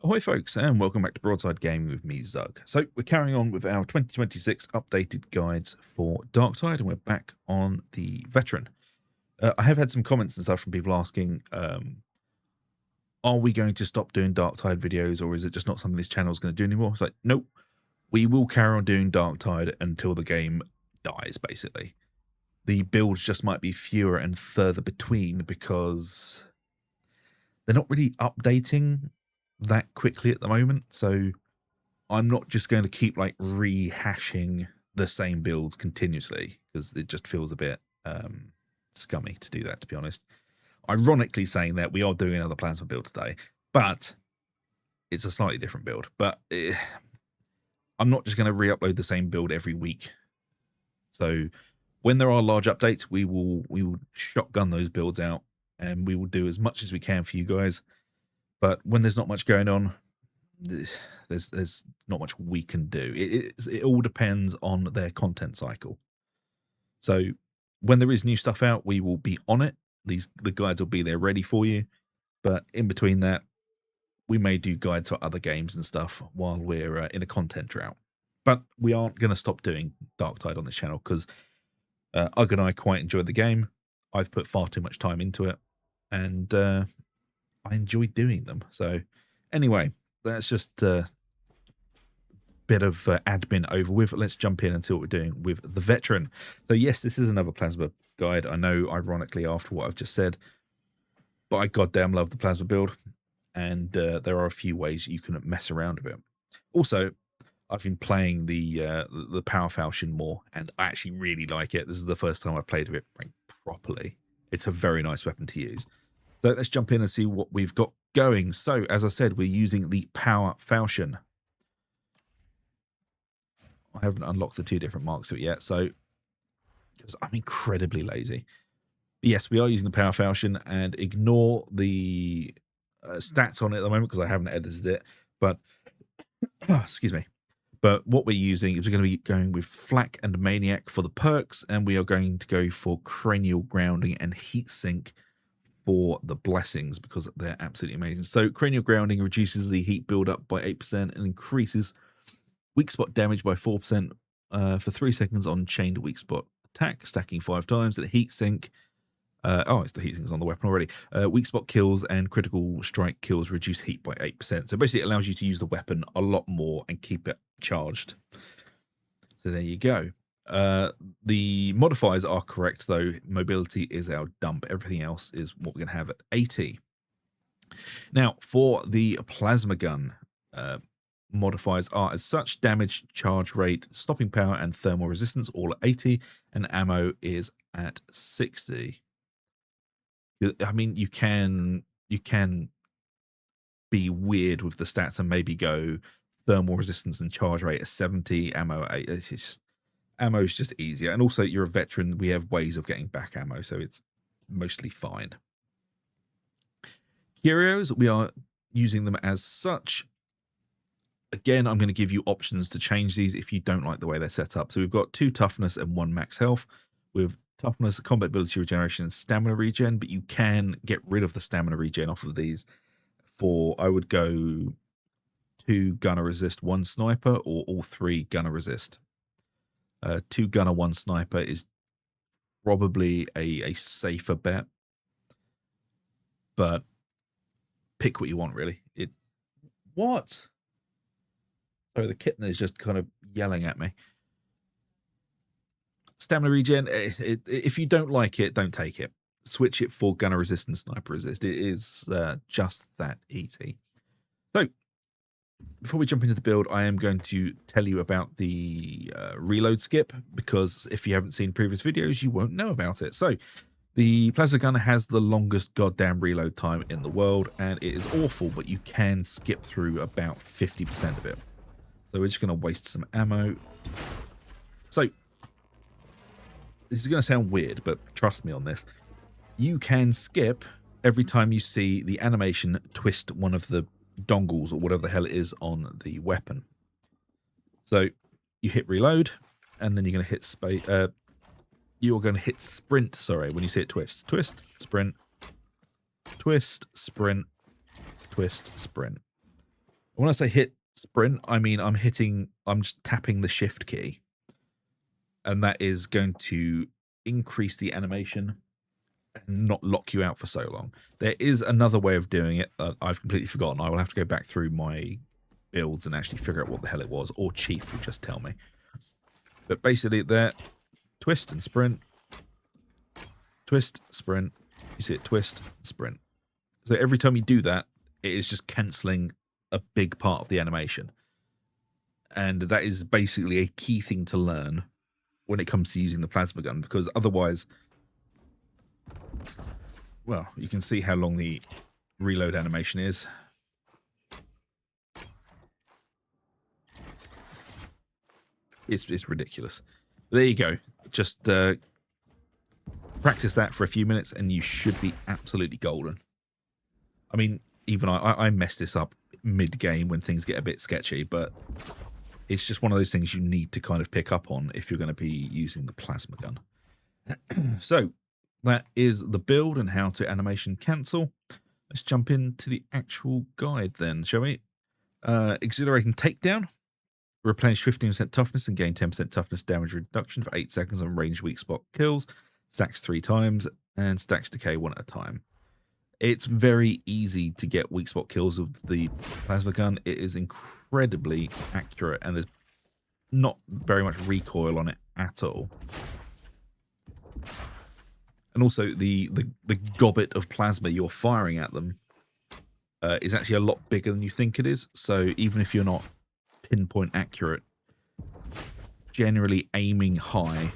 Ahoy folks, and welcome back to Broadside Gaming with me, Zug. So we're carrying on with our 2026 updated guides for Darktide, and we're back on the Veteran. I have had some comments and stuff from people asking, are we going to stop doing Darktide videos, or is it just not something this channel is going to do anymore? It's like, nope, we will carry on doing Darktide until the game dies, basically. The builds just might be fewer and further between because they're not really updating that quickly at the moment, so I'm not just going to keep like rehashing the same builds continuously because it just feels a bit scummy to do that, to be honest. Ironically saying that, we are doing another plasma build today, but it's a slightly different build. But I'm not just going to re-upload the same build every week. So when there are large updates, we will shotgun those builds out, and we will do as much as we can for you guys. But when there's not much going on, there's not much we can do. It all depends on their content cycle. So when there is new stuff out, we will be on it. The guides will be there ready for you. But in between that, we may do guides for other games and stuff while we're in a content drought. But we aren't going to stop doing Darktide on this channel because Ugg and I quite enjoyed the game. I've put far too much time into it, and I enjoy doing them. So anyway, that's just a bit of admin over with. Let's jump in and see what we're doing with the Veteran. So yes, this is another plasma guide. I know, ironically, after what I've just said, but I goddamn love the plasma build, and there are a few ways you can mess around with it. Also, I've been playing the Power Falchion more, and I actually really like it. This is the first time I've played with it properly. It's a very nice weapon to use. So let's jump in and see what we've got going. So, as I said, we're using the Power Falchion. I haven't unlocked the two different marks of it yet, so because I'm incredibly lazy. But yes, we are using the Power Falchion, and ignore the stats on it at the moment because I haven't edited it. But excuse me. But what we're using is we're going to be going with Flak and Maniac for the perks, and we are going to go for Cranial Grounding and Heatsink for the blessings because they're absolutely amazing. So Cranial Grounding reduces the heat buildup by 8% and increases weak spot damage by 4% for 3 seconds on chained weak spot attack, stacking 5 times. And the Heatsink, it's the Heatsink's on the weapon already. Weak spot kills and critical strike kills reduce heat by 8%. So basically it allows you to use the weapon a lot more and keep it charged. So there you go. The modifiers are correct though. Mobility is our dump. Everything else is what we're going to have at 80. Now for the plasma gun, modifiers are as such: damage, charge rate, stopping power, and thermal resistance, all at 80, and ammo is at 60. I mean, you can be weird with the stats and maybe go thermal resistance and charge rate at 70, ammo at 8. It's just, ammo is just easier, and also you're a veteran. We have ways of getting back ammo, so it's mostly fine. Curios, we are using them as such. Again, I'm going to give you options to change these if you don't like the way they're set up. So we've got 2 toughness and 1 max health with toughness, combat ability regeneration, and stamina regen, but you can get rid of the stamina regen off of these for, I would go 2 gunner resist, 1 sniper, or all 3 gunner resist. 2 gunner, 1 sniper is probably a safer bet, but pick what you want, really. What? Sorry, the kitten is just kind of yelling at me. Stamina regen, if you don't like it, don't take it. Switch it for gunner resist and sniper resist. It is just that easy. So, before we jump into the build, I am going to tell you about the reload skip, because if you haven't seen previous videos, you won't know about it. So, the plasma gun has the longest goddamn reload time in the world, and it is awful, but you can skip through about 50% of it. So we're just going to waste some ammo. So, this is going to sound weird, but trust me on this. You can skip every time you see the animation twist one of the dongles or whatever the hell it is on the weapon. So you hit reload, and then you're going to hit space. You're going to hit sprint. Sorry, when you see it twist, twist, sprint, twist, sprint, twist, sprint. When I say hit sprint, I mean I'm just tapping the shift key. And that is going to increase the animation and not lock you out for so long. There is another way of doing it that I've completely forgotten. I will have to go back through my builds and actually figure out what the hell it was, or Chief will just tell me. But basically there, twist and sprint, twist, sprint, you see it, twist, sprint. So every time you do that, it is just cancelling a big part of the animation. And that is basically a key thing to learn when it comes to using the plasma gun, because otherwise, well, you can see how long the reload animation is. It's ridiculous. There you go. Just practice that for a few minutes and you should be absolutely golden. I mean, even I mess this up mid-game when things get a bit sketchy, but it's just one of those things you need to kind of pick up on if you're going to be using the plasma gun. So that is the build and how to animation cancel. Let's jump into the actual guide then, shall we? Exhilarating takedown. Replenish 15% toughness and gain 10% toughness damage reduction for 8 seconds on range weak spot kills. Stacks 3 times and stacks decay 1 at a time. It's very easy to get weak spot kills with the plasma gun. It is incredibly accurate and there's not very much recoil on it at all. And also the gobbet of plasma you're firing at them is actually a lot bigger than you think it is. So even if you're not pinpoint accurate, generally aiming high,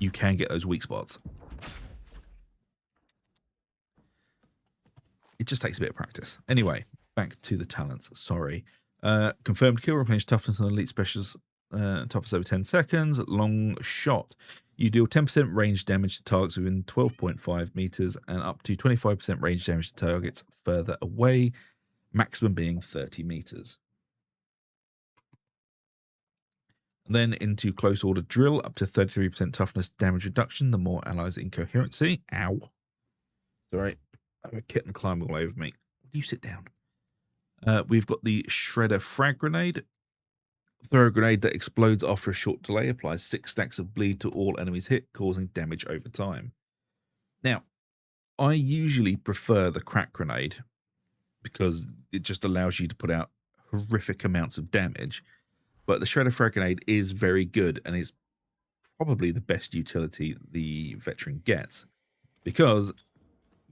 you can get those weak spots. It just takes a bit of practice. Anyway, back to the talents. Sorry. Confirmed kill, replenish toughness on elite specials, toughness over 10 seconds. Long shot. You deal 10% range damage to targets within 12.5 meters and up to 25% range damage to targets further away, maximum being 30 meters. And then into close order drill, up to 33% toughness damage reduction, the more allies incoherency. Ow. Sorry. I have a kitten climbing all over me. Will you sit down? We've got the Shredder Frag Grenade. Throw a grenade that explodes after a short delay, applies 6 stacks of bleed to all enemies hit, causing damage over time. Now, I usually prefer the crack grenade because it just allows you to put out horrific amounts of damage. But the Shredder Frag Grenade is very good and is probably the best utility the veteran gets, because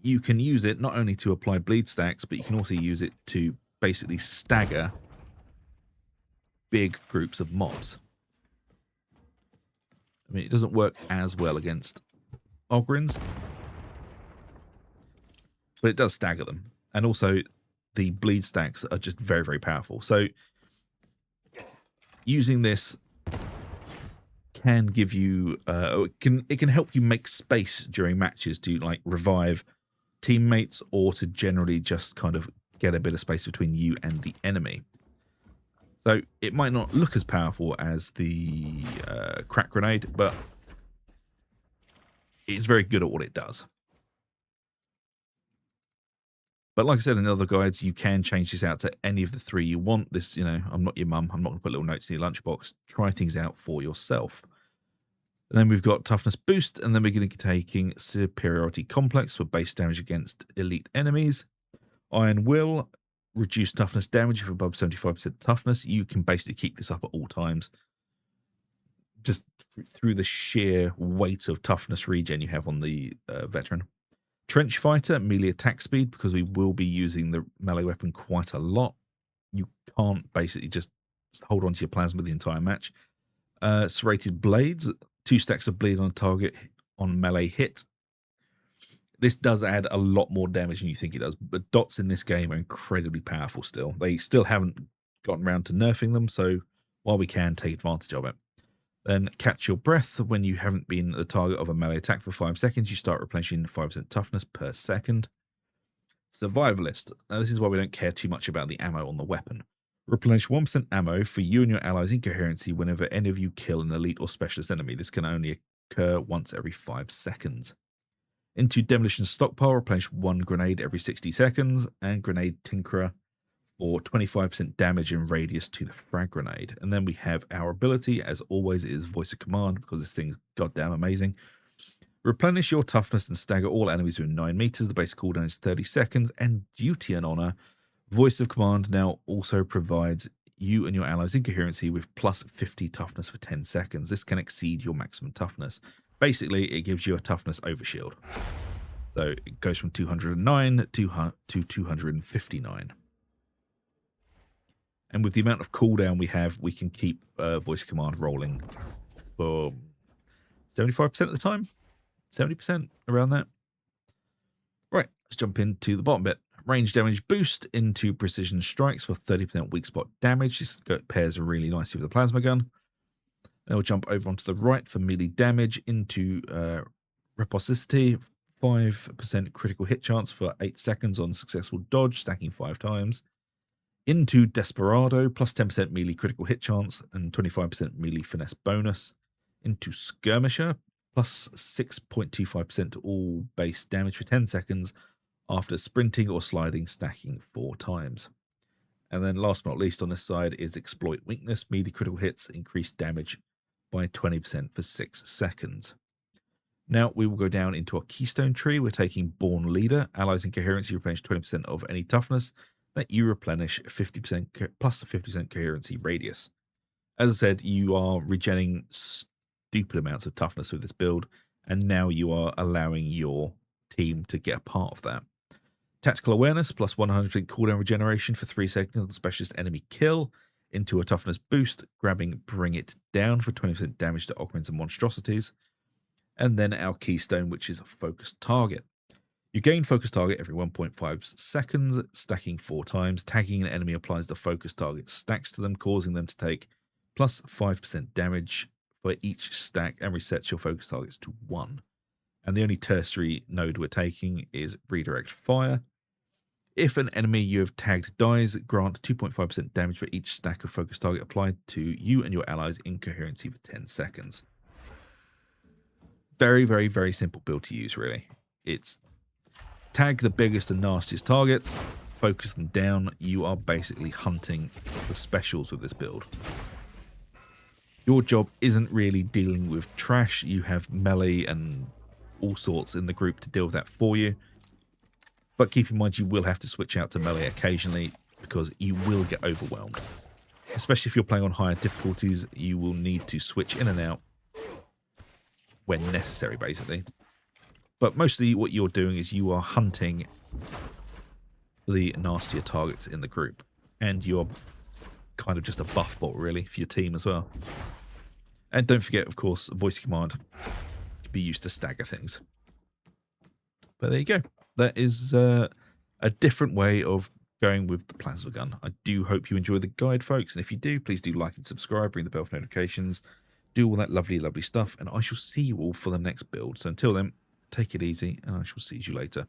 you can use it not only to apply bleed stacks, but you can also use it to basically stagger big groups of mobs. I mean, it doesn't work as well against Ogryns, but it does stagger them. And also, the bleed stacks are just very, very powerful. So, using this can give you, it can help you make space during matches to like revive teammates or to generally just kind of get a bit of space between you and the enemy. So it might not look as powerful as the crack grenade, but it's very good at what it does. But like I said in the other guides, you can change this out to any of the 3 you want. This, you know, I'm not your mum. I'm not going to put little notes in your lunchbox. Try things out for yourself. And then we've got toughness boost, and then we're going to be taking superiority complex for base damage against elite enemies. Iron will reduce toughness damage if above 75% toughness. You can basically keep this up at all times, just through the sheer weight of toughness regen you have on the veteran. Trench fighter, melee attack speed, because we will be using the melee weapon quite a lot. You can't basically just hold on to your plasma the entire match. Serrated blades, 2 stacks of bleed on a target on melee hit. This does add a lot more damage than you think it does, but dots in this game are incredibly powerful still. They still haven't gotten around to nerfing them, so while we can, take advantage of it. Then catch your breath. When you haven't been the target of a melee attack for 5 seconds, you start replenishing 5% toughness per second. Survivalist. Now, this is why we don't care too much about the ammo on the weapon. Replenish 1% ammo for you and your allies' incoherency whenever any of you kill an elite or specialist enemy. This can only occur once every 5 seconds. Into demolition stockpile, replenish 1 grenade every 60 seconds. And grenade tinkerer. or 25% damage and radius to the frag grenade. And then we have our ability, as always, it is voice of command because this thing's goddamn amazing. Replenish your toughness and stagger all enemies within 9 meters. The base cooldown is 30 seconds. And duty and honor, voice of command now also provides you and your allies in coherency with plus 50 toughness for 10 seconds. This can exceed your maximum toughness. Basically, it gives you a toughness overshield. So it goes from 209 to 259. And with the amount of cooldown we have, we can keep voice command rolling for 75% of the time. 70%, around that. Right, let's jump into the bottom bit. Range damage boost into precision strikes for 30% weak spot damage. This pairs really nicely with the plasma gun. Then we'll jump over onto the right for melee damage into Reposicity. 5% critical hit chance for 8 seconds on successful dodge, stacking 5 times. Into Desperado, plus 10% melee critical hit chance and 25% melee finesse bonus. Into Skirmisher, plus 6.25% to all base damage for 10 seconds after sprinting or sliding, stacking 4 times. And then last but not least on this side is Exploit Weakness, melee critical hits, increased damage by 20% for 6 seconds. Now we will go down into our keystone tree. We're taking Born Leader. Allies in coherency replenish 20% of any toughness that you replenish 50% plus 50% coherency radius. As I said, you are regenerating stupid amounts of toughness with this build, and now you are allowing your team to get a part of that. Tactical Awareness, plus 100% cooldown regeneration for 3 seconds on specialist enemy kill, into a toughness boost, grabbing Bring It Down for 20% damage to occurrence and monstrosities. And then our keystone, which is a focused target. You gain focus target every 1.5 seconds, stacking 4 times. Tagging an enemy applies the focus target stacks to them, causing them to take plus 5% damage for each stack and resets your focus targets to 1. And the only tertiary node we're taking is Redirect Fire. If an enemy you have tagged dies, grant 2.5% damage for each stack of focus target applied to you and your allies in coherency for 10 seconds. Very, very, very simple build to use, really. It's tag the biggest and nastiest targets, focus them down. You are basically hunting the specials with this build. Your job isn't really dealing with trash. You have melee and all sorts in the group to deal with that for you. But keep in mind, you will have to switch out to melee occasionally because you will get overwhelmed. Especially if you're playing on higher difficulties, you will need to switch in and out when necessary, basically. But mostly what you're doing is you are hunting the nastier targets in the group. And you're kind of just a buff bot, really, for your team as well. And don't forget, of course, voice command can be used to stagger things. But there you go. That is a different way of going with the plasma gun. I do hope you enjoy the guide, folks. And if you do, please do like and subscribe, ring the bell for notifications, do all that lovely, lovely stuff. And I shall see you all for the next build. So until then, take it easy, and I shall see you later.